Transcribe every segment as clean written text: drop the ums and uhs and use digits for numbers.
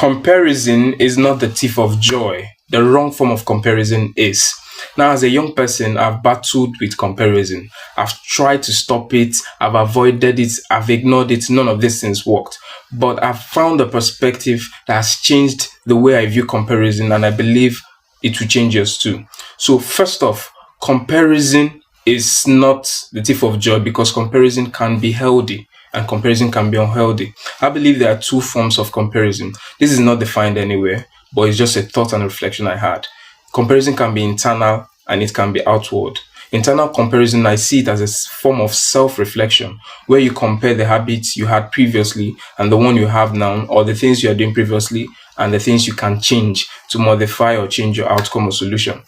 Comparison is not the thief of joy. The wrong form of comparison is. Now, as a young person, I've battled with comparison. I've tried to stop it, I've avoided it, I've ignored it. None of these things worked. But I've found a perspective that has changed the way I view comparison, and I believe it will change yours too. So, first off, comparison is not the thief of joy because comparison can be healthy and comparison can be unhealthy. I believe there are two forms of comparison. This is not defined anywhere, but it's just a thought and reflection I had. Comparison can be internal and it can be outward. Internal comparison, I see it as a form of self-reflection where you compare the habits you had previously and the one you have now, or the things you are doing previously and the things you can change to modify or change your outcome or solution,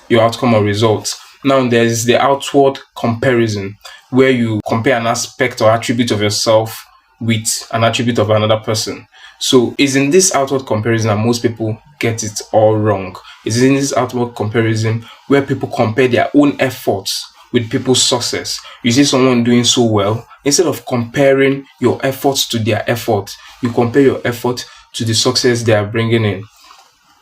your outcome or results. Now, there's the outward comparison where you compare an aspect or attribute of yourself with an attribute of another person. So it's in this outward comparison that most people get it all wrong. It's in this outward comparison where people compare their own efforts with people's success. You see someone doing so well, instead of comparing your efforts to their effort, you compare your effort to the success they are bringing in.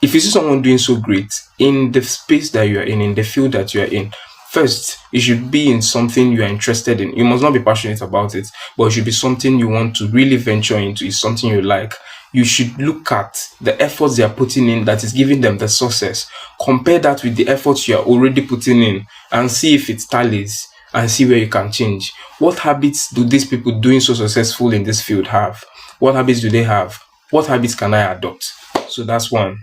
If you see someone doing so great in the space that you are in the field that you are in, first, it should be in something you are interested in. You must not be passionate about it, but it should be something you want to really venture into. It's something you like. You should look at the efforts they are putting in that is giving them the success. Compare that with the efforts you are already putting in and see if it tallies and see where you can change. What habits do these people doing so successful in this field have? What habits do they have? What habits can I adopt? So that's one.